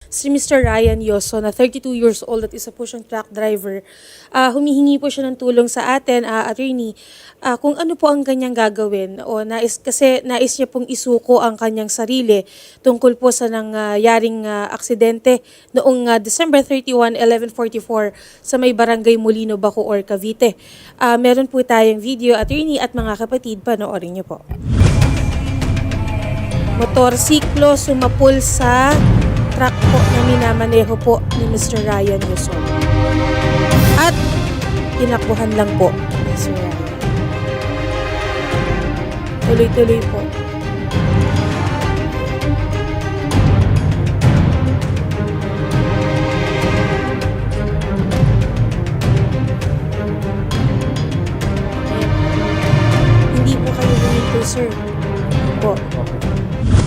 si Mr. Ryan Yoso na 32 years old at isa po siyang truck driver. Humihingi po siya ng tulong sa atin, attorney, kung ano po ang kanyang gagawin o kasi nais niya pong isuko ang kanyang sarili tungkol po sa nangyaring aksidente noong December 31, 11:44 sa may barangay Molino, Bacoor, Cavite. Meron po tayong video, attorney at mga kapatid, panoorin niyo po. Motorsiklo sumapul sa truck po na minamaneho po ni Mr. Ryan Yoso. At tinakbuhan lang po ni Mr. Ryan. Tuloy-tuloy po. Hindi po kayo huminto, sir. Po.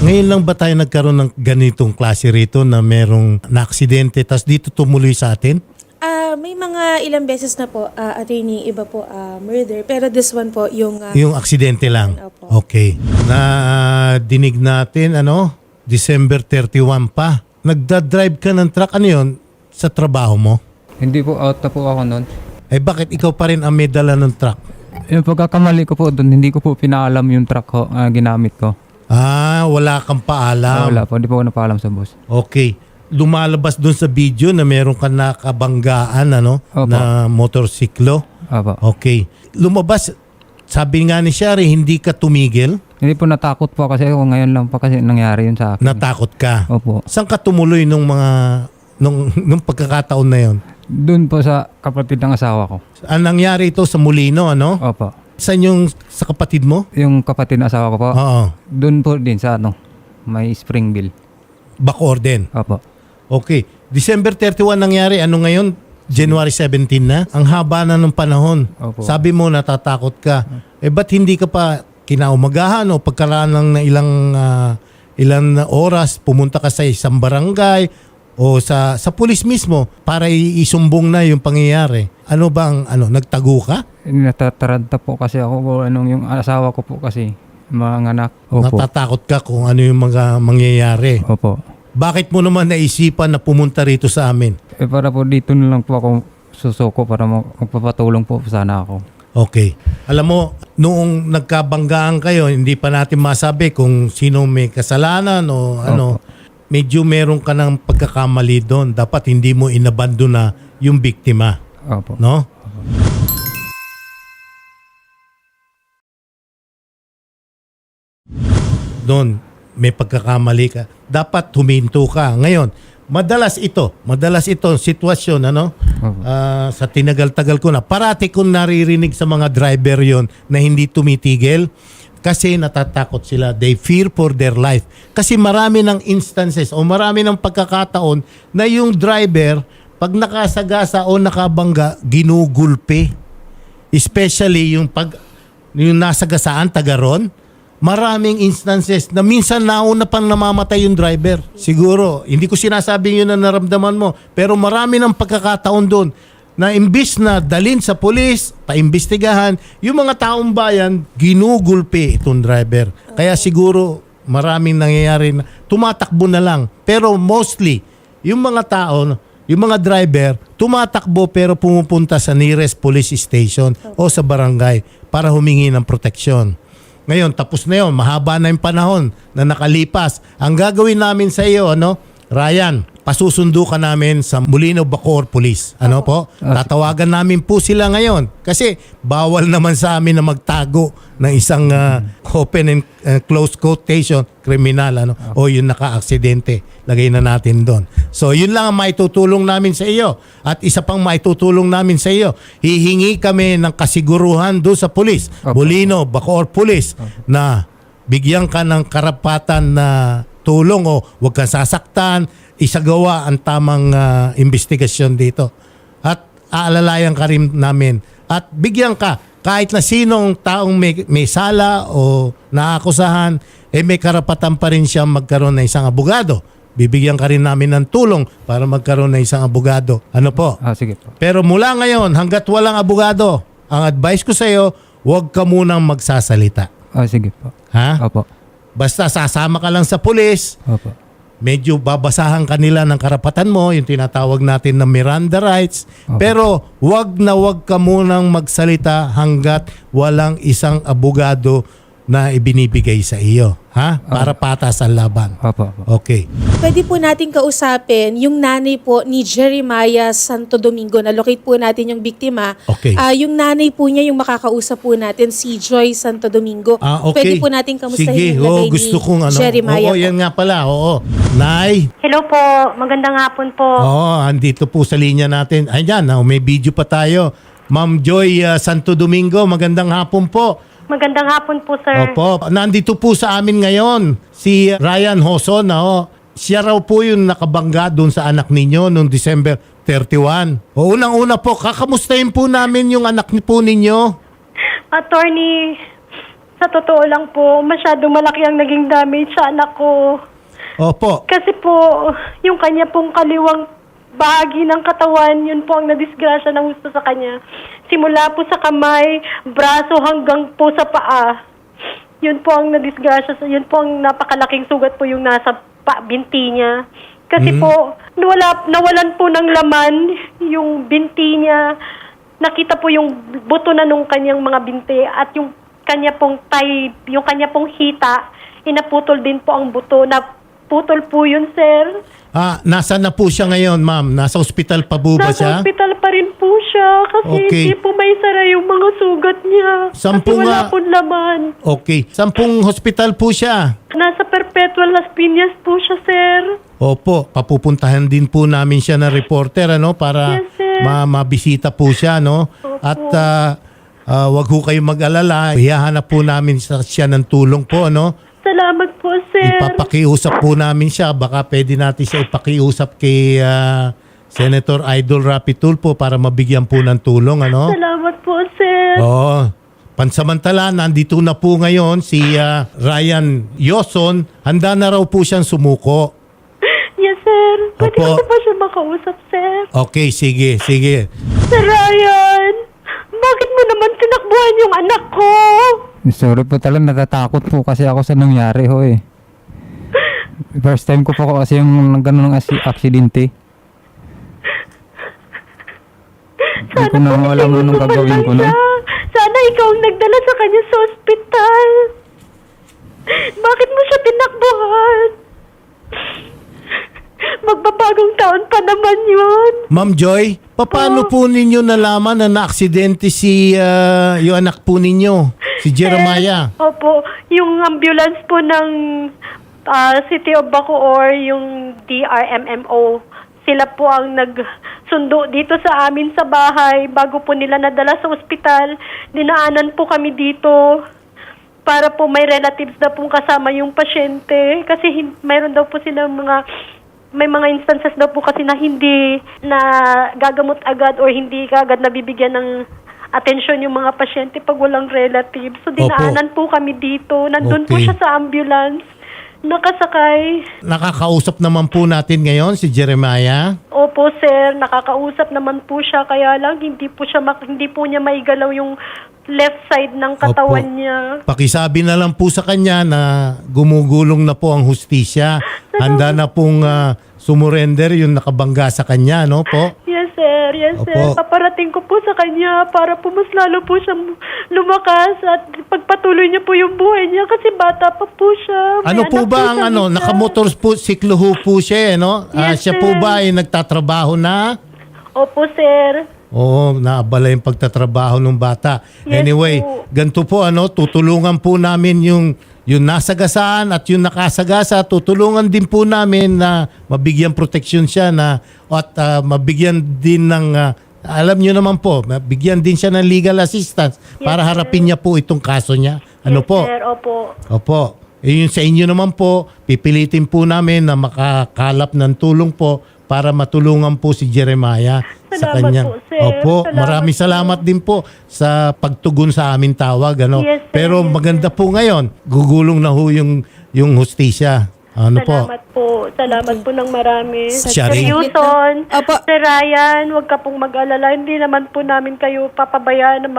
Ngayon lang ba tayo nagkaroon ng ganitong klase rito na merong na-aksidente tas dito tumuloy sa atin? May mga ilang beses na po, attorney, iba po murder. Pero this one po, yung Yung aksidente lang? Opo. Okay. Dinig natin, December 31 pa. Nagda-drive ka ng truck, ano yun, sa trabaho mo? Hindi po, out na po ako noon. Eh bakit ikaw pa rin ang may dala ng truck? Yung pagkakamali ko po doon, hindi ko po pinaalam yung truck ko, ginamit ko. Wala kang paalam. Wala po, hindi po ako napaalam sa boss. Okay. Lumalabas doon sa video na meron ka nakabanggaan, Opo. na motorsiklo. Opo. Okay. Lumabas, sabi nga ni Shari, hindi ka tumigil? Hindi po, natakot po kasi ako, ngayon lang pa kasi nangyari yun sa akin. Natakot ka? Opo. Saan ka tumuloy nung pagkakataon na yon? Doon po sa kapatid ng asawa ko. Ang nangyari ito sa Molino, Opo. Saan yung sa kapatid mo? Yung kapatid ng asawa ko po, Oo. doon po din sa may Springville. Bacoor din. Opo. Okay. December 31 nangyari. Ano ngayon? January 17 na? Ang haba na ng panahon. Opo. Sabi mo natatakot ka. Ba't hindi ka pa kinaumagahan o pagkaraan lang na ilang oras pumunta ka sa isang barangay o sa pulis mismo para isumbong na yung pangyayari? Ano bang nagtago ka? Natataranta po kasi ako, yung asawa ko po kasi, mga anak. Opo. Natatakot ka kung ano yung mga mangyayari. Opo. Bakit mo naman naisipan na pumunta rito sa amin? Para po dito na lang po ako susuko para magpapatulong po sana ako. Okay. Alam mo, noong nagkabanggaan kayo, hindi pa natin masabi kung sino may kasalanan o medyo meron ka ng pagkakamali doon. Dapat hindi mo inabandon na yung biktima. Opo. No? Doon, may pagkakamali ka. Dapat huminto ka. Ngayon, madalas ito sitwasyon, sa tinagal-tagal ko na, parati kong naririnig sa mga driver yon na hindi tumitigil kasi natatakot sila. They fear for their life. Kasi marami ng instances o marami ng pagkakataon na yung driver, pag nakasagasa o nakabangga, ginugulpe. Especially yung nasagasaan, taga ron. Maraming instances na minsan nauna pang namamatay yung driver. Siguro, hindi ko sinasabing yun na naramdaman mo, pero marami ng pagkakataon doon na imbis na dalin sa pulis, paimbestigahan, yung mga taong bayan, ginugulpi itong driver. Kaya siguro, maraming nangyayari na tumatakbo na lang. Pero mostly, yung mga tao, yung mga driver, tumatakbo pero pumupunta sa nearest police station o sa barangay para humingi ng proteksyon. Ngayon, tapos na yun. Mahaba na yung panahon na nakalipas. Ang gagawin namin sa iyo, Ryan, pasusundo ka namin sa Molino, Bacoor Police. Po? Tatawagan namin po sila ngayon. Kasi bawal naman sa amin na magtago ng isang open and close quotation, kriminal, o yung naka-aksidente. Lagay na natin doon. So, yun lang ang maitutulong namin sa iyo. At isa pang maitutulong namin sa iyo. Hihingi kami ng kasiguruhan doon sa police. Molino, Bacoor Police, na bigyan ka ng karapatan na tulong o huwag kang sasaktan, isagawa ang tamang investigasyon dito. At aalalayan ka rin namin. At bigyan ka, kahit na sinong taong may sala o naakusahan, may karapatan pa rin siyang magkaroon ng isang abogado. Bibigyan ka rin namin ng tulong para magkaroon ng isang abogado. Ano po? Sige po. Pero mula ngayon, hanggat walang abogado, ang advice ko sa iyo, huwag ka munang magsasalita. Sige po. Ha? Opo. Basta sasama ka lang sa pulis, Opo. medyo babasahan kanila ng karapatan mo, yung tinatawag natin na Miranda rights. Okay. Pero wag na wag ka munang magsalita hanggat walang isang abogado na ibinibigay sa iyo, ha? Para patas ang laban. Opo. Okay. Pwede po natin kausapin yung nanay po ni Jeremiah Santo Domingo. Na-locate po natin yung biktima. Okay. Yung nanay po niya yung makakausap po natin, si Joy Santo Domingo. Okay. Pwede po natin kamustahin Sige, yung lagay gusto ni kong Jeremiah Oo, po. yan nga pala. Oo. Nay, Hello po, magandang hapon po. andito po sa linya natin. Ayan, may video pa tayo. Ma'am Joy Santo Domingo, magandang hapon po. Magandang hapon po, sir. Opo, nandito po sa amin ngayon si Ryan Hoson. Siya raw po yung nakabangga doon sa anak ninyo noong December 31. Unang-una po, kakamustahin po namin yung anak po ninyo. Attorney, sa totoo lang po, masyadong malaki ang naging damage sa anak ko. Opo. Kasi po, yung kanya pong kaliwang bahagi ng katawan, yun po ang nadisgrasya ng gusto sa kanya. Simula po sa kamay, braso hanggang po sa paa. Yun po ang nadisgrasya, yun po ang napakalaking sugat po yung nasa binti niya. Kasi po, nawalan po ng laman yung binti niya. Nakita po yung buto na nung kanyang mga binti at yung kanya pong yung kanya pong hita, inaputol din po ang buto. Naputol po yun, sir. Nasaan na po siya ngayon, ma'am? Nasa ospital pa po ba siya? Nasa hospital pa rin po siya kasi Okay. hindi po may sara yung mga sugat niya. Sampung kasi wala nga- pong laman. Okay. Sampung hospital po siya? Nasa Perpetual Las Piñas po siya, sir. Opo, papupuntahan din po namin siya na reporter para Yes, sir. mabisita po siya, no? Opo. At wag ho kayong mag-alala, hihahanap po namin siya ng tulong po, no? Salamat po, sir. Ipapakiusap po namin siya, baka pwede natin siya ipakiusap kay Senator Idol Rapi Tulfo para mabigyan po ng tulong, ano? Salamat po, sir. Oo. Pansamantala, nandito na po ngayon si Ryan Yoson. Handa na raw po siyang sumuko. Yes, sir. Pwede Opo. ko pa siya makausap, sir. Okay, sige. Sir Ryan, bakit mo naman tinakbuhan yung anak ko? Sorry po talaga, natatakot po kasi ako sa nangyari ho eh. First time ko po kasi yung ganun ng aksidente. Hindi ko na alam anong gagawin ko nun. Sana ikaw ang nagdala sa kanya sa ospital. Bakit mo siya tinakbuhan? Magbabagong taon pa naman yun. Ma'am Joy, paano po ninyo nalaman na na-aksidente si yung anak po ninyo, si Jeremiah? Opo, yung ambulance po ng City of Bacoor, yung DRMMO, sila po ang nagsundo dito sa amin sa bahay bago po nila nadala sa ospital. Dinaanan po kami dito para po may relatives na pong kasama yung pasyente kasi mayroon daw po silang may mga instances daw po kasi na hindi na gagamot agad or hindi agad nabibigyan ng atensyon yung mga pasyente pag walang relatives. So dinaanan po kami dito. Nandun po Okay. siya sa ambulance. Nakasakay. Nakakausap naman po natin ngayon si Jeremiah. Opo, sir. Nakakausap naman po siya. Kaya lang, hindi po niya maigalaw yung left side ng katawan Opo. niya. Pakisabi na lang po sa kanya na gumugulong na po ang hustisya. Handa na pong sumurrender yung nakabangga sa kanya, no po? Yes, sir. Yes, sir. Opo. Paparating ko po sa kanya para po mas lalo po siyang lumakas at pagpatuloy niya po yung buhay niya kasi bata pa po siya. May Ano po anak ba ang siyang isa. nakamotor po, siklo ho po siya, no? Yes, Siya po sir. ba ay nagtatrabaho na? Opo, sir. Oo, naabala yung pagtatrabaho ng bata. Yes Anyway, po. ganito po, tutulungan po namin yung nasagasaan at yung nakasagasa, tutulungan din po namin na mabigyan proteksyon siya at mabigyan din ng, alam nyo naman po, mabigyan din siya ng legal assistance para sir. harapin niya po itong kaso niya. Ano Yes, po? sir. Opo. Opo. Yun sa inyo naman po, pipilitin po namin na makakalap ng tulong po para matulungan po si Jeremiah sa Salamat kanyang. po, sir. Opo, Salamat maraming po. salamat din po sa pagtugon sa aming tawag. Yes, sir. Pero Yes, maganda po ngayon, gugulong na ho yung hustisya. Ano po? Salamat po ng marami. Siya Sir rin. Yuson, Opo. Sir Ryan, huwag ka pong mag-alala. Hindi naman po namin kayo papabayaan na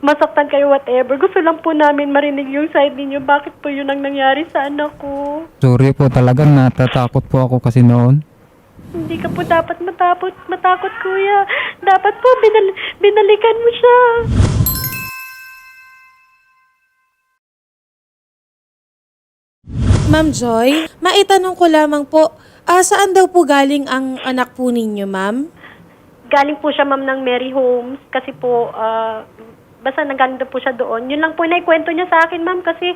masaktan kayo whatever. Gusto lang po namin marinig yung side ninyo. Bakit po yun ang nangyari sa anak ko? Sorry po, talagang natatakot po ako kasi noon. Hindi ka po dapat matakot kuya. Dapat po binalikan mo siya. Ma'am Joy, maitanong ko lamang po, saan daw po galing ang anak po ninyo, ma'am? Galing po siya ma'am ng Mary Homes kasi po basta nanggaling daw po siya doon. Yun lang po naikwento niya sa akin ma'am kasi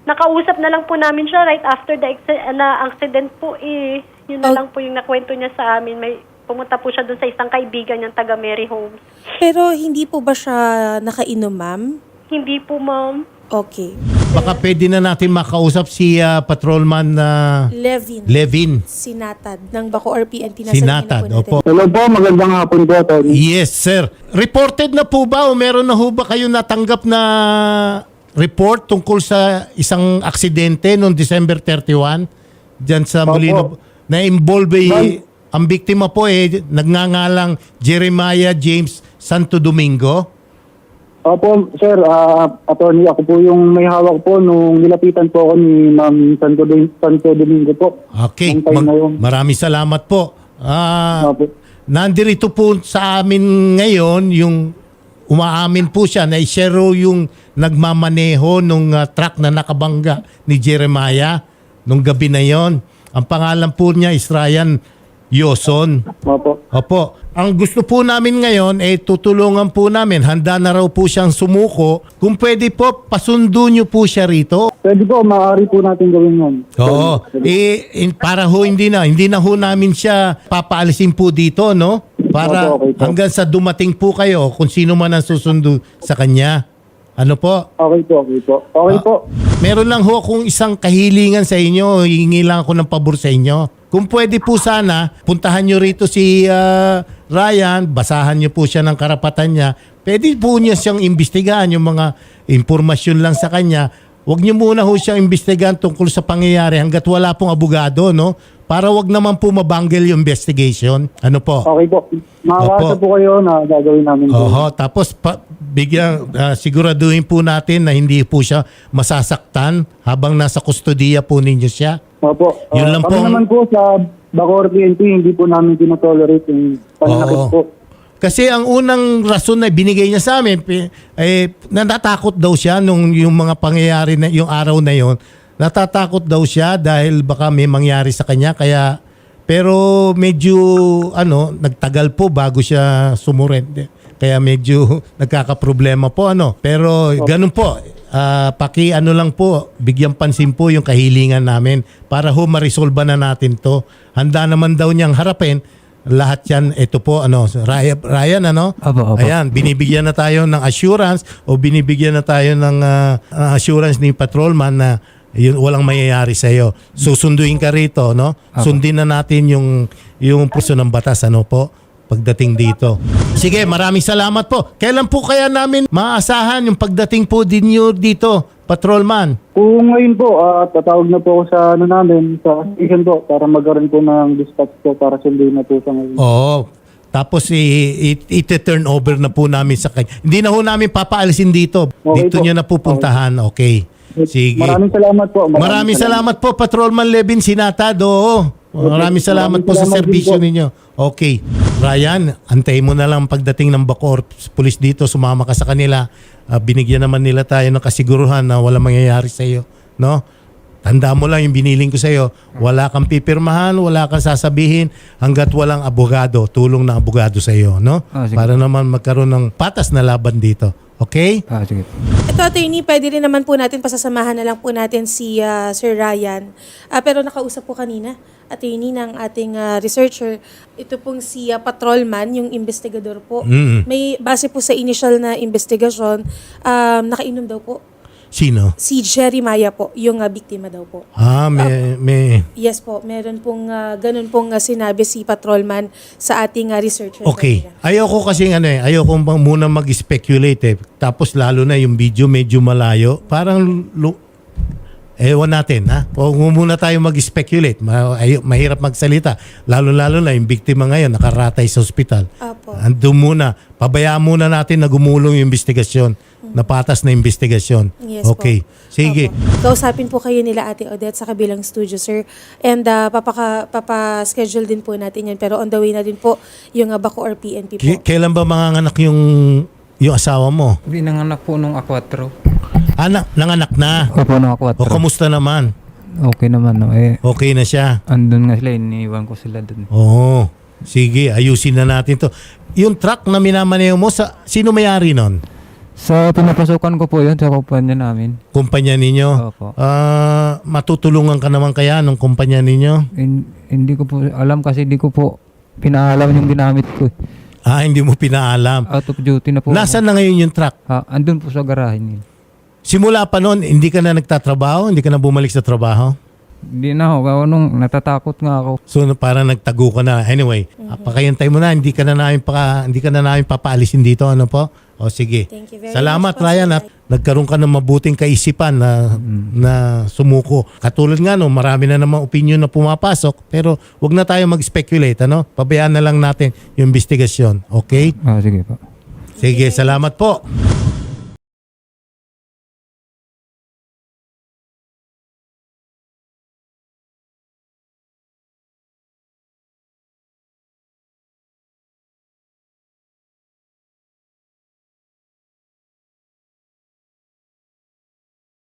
nakausap na lang po namin siya right after the accident po eh. Yun na lang po yung nakwento niya sa amin. May pumunta po siya doon sa isang kaibigan niyang taga Mary Homes. Pero hindi po ba siya nakainom, ma'am? Hindi po ma'am. Okay. Baka pwede na natin makausap si Patrolman Levin. Sinatad ng Bacoor PNP. Sinatad, opo. Hello po, magandang hapon po, Tony. Yes, sir. Reported na po ba o meron na ho ba kayo natanggap na report tungkol sa isang aksidente noong December 31 diyan sa Molino na involve ang biktima po nagngangalang Jeremiah James Santo Domingo? Opo, sir, attorney, ako po yung may hawak po nung nilapitan po ako ni Ma'am Santo Domingo po. Okay, Nung time na yun. maraming salamat po. Opo. Nandirito po sa amin ngayon yung umaamin po siya na siya raw yung nagmamaneho nung truck na nakabangga ni Jeremiah nung gabi na yon. Ang pangalan po niya is Ryan Yoson. Opo. Opo. Ang gusto po namin ngayon tutulungan po namin. Handa na raw po siyang sumuko. Kung pwede po, pasundo niyo po siya rito. Pwede po, maaari po natin gawin yun. Oo. Para ho hindi na ho namin siya papaalisin po dito, no? Para Opo, okay po. hanggang sa dumating po kayo kung sino man ang susundo sa kanya. Ano po? Okay po, okay po. Okay po. Meron lang ho akong isang kahilingan sa inyo. Hihingi lang ako ng pabor sa inyo. Kung pwede po sana, puntahan nyo rito si Ryan, basahan nyo po siya ng karapatan niya. Pwede po niya siyang imbestigahan yung mga impormasyon lang sa kanya. Huwag nyo muna ho siyang imbestigahan tungkol sa pangyayari hanggat wala pong abogado, no? Para wag naman po mabanggil yung investigation. Ano po? Okay po. Makakasa Opo. po kayo na gagawin namin po. Oho, tapos siguraduhin po natin na hindi po siya masasaktan habang nasa kustodiya po ninyo siya. Opo. Yun lang kami po. naman po sa Bacoor PNP, hindi po namin tinotolerate yung pananakit Oo. po. Kasi ang unang rason na binigay niya sa amin, natatakot daw siya nung yung mga pangyayari na yung araw na yon. Natatakot daw siya dahil baka may mangyari sa kanya pero medyo nagtagal po bago siya sumurende. Kaya medyo nagkakaproblema po Pero ganun po. Lang po, bigyan pansin po yung kahilingan namin para ho ma-resolve na natin to. Handa naman daw niyang harapin lahat yan. Ito po, Ryan, Opo. Ayan, binibigyan na tayo ng assurance o binibigyan na tayo ng assurance ni patrolman na yun, walang mayayari sa iyo. Susunduin ka rito, no? Sundin na natin yung puso ng batas, po? Pagdating dito. Sige, maraming salamat po. Kailan po kaya namin maasahan yung pagdating po ninyo dito, patrolman? Kung ngayon po, tatawag na po ako sa namin, sa station po, para magkaroon po ng dispatch po para sunduin na po sa ngayon. Oo. Tapos i-turn over na po namin sa kanya. Hindi na ho namin papaalisin dito. Okay Dito po. nyo na pupuntahan. Okay. Sige. Maraming salamat po. Maraming salamat po, Patrolman Levin Sinatad. Oo. Maraming salamat po sa Maraming serbisyo salamat din ninyo. Okay. Ryan, antayin mo na lang pagdating ng Bacoor Police dito, sumama ka sa kanila. Binigyan naman nila tayo ng kasiguruhan na wala mangyayari sa iyo. No? Tanda mo lang yung biniling ko sa iyo. Wala kang pipirmahan, wala kang sasabihin hanggat walang abogado, tulong ng abogado sa iyo. No? Sige. Para naman magkaroon ng patas na laban dito. Okay? Sige. Ito, attorney, pwede rin naman po natin pasasamahan na lang po natin si Sir Ryan. Pero nakausap po kanina, attorney, ng ating researcher. Ito pong si patrolman, yung investigador po. May base po sa initial na investigasyon, nakainom daw po. Sino? Si Jeremiah po, yung biktima daw po. May... Yes po, meron pong ganun pong sinabi si patrolman sa ating researcher. Okay. kanina. Ayoko kasi ayoko muna mag-speculate. Tapos lalo na yung video medyo malayo. Ewan natin, ha? Huwag muna tayo mag-speculate. Mahirap magsalita. Lalo-lalo na yung biktima ngayon, nakaratay sa ospital. Apo. Andun muna. Pabayaan muna natin na gumulong yung investigasyon. Napatas na investigasyon. Yes Okay. po. Sige. Opo. Kausapin po kayo nila Ate Odette sa kabilang studio, sir. And papaschedule din po natin yan. Pero on the way na din po yung Baco or PNP po. Kailan ba manganganak yung asawa mo? Binanganak po nung A4. Nanganak na. Opo, nung A4. O kamusta naman? Okay naman, no. Okay na siya. Andun nga sila, iniiwan ko sila dun. Oo. Sige, ayusin na natin to. Yung truck na minamaneho mo, sino may-ari nun? Sa pinapasukan ko po yun, sa kumpanya namin. Kumpanya ninyo? Opo. Matutulungan ka naman kaya ng kumpanya ninyo? Hindi ko po alam kasi hindi ko po pinaalam yung ginamit ko. Hindi mo pinaalam. Out of duty na po. Nasaan na ngayon yung truck? Andun po sa garahe nila. Simula pa noon, hindi ka na nagtatrabaho? Hindi ka na bumalik sa trabaho? Hindi na ako. Natatakot nga ako. So parang nagtago ka na. Anyway, pakayantay mo na. Hindi ka na namin papaalisin dito. Ano po? O sige. Thank you very Salamat much po, Ryan Sir. at nagkaroon ka ng mabuting kaisipan na sumuko. Katulad nga no, marami na namang opinion na pumapasok pero wag na tayo mag-speculate. Ano? Pabayaan na lang natin yung investigasyon. Okay? Sige po. Sige, salamat po.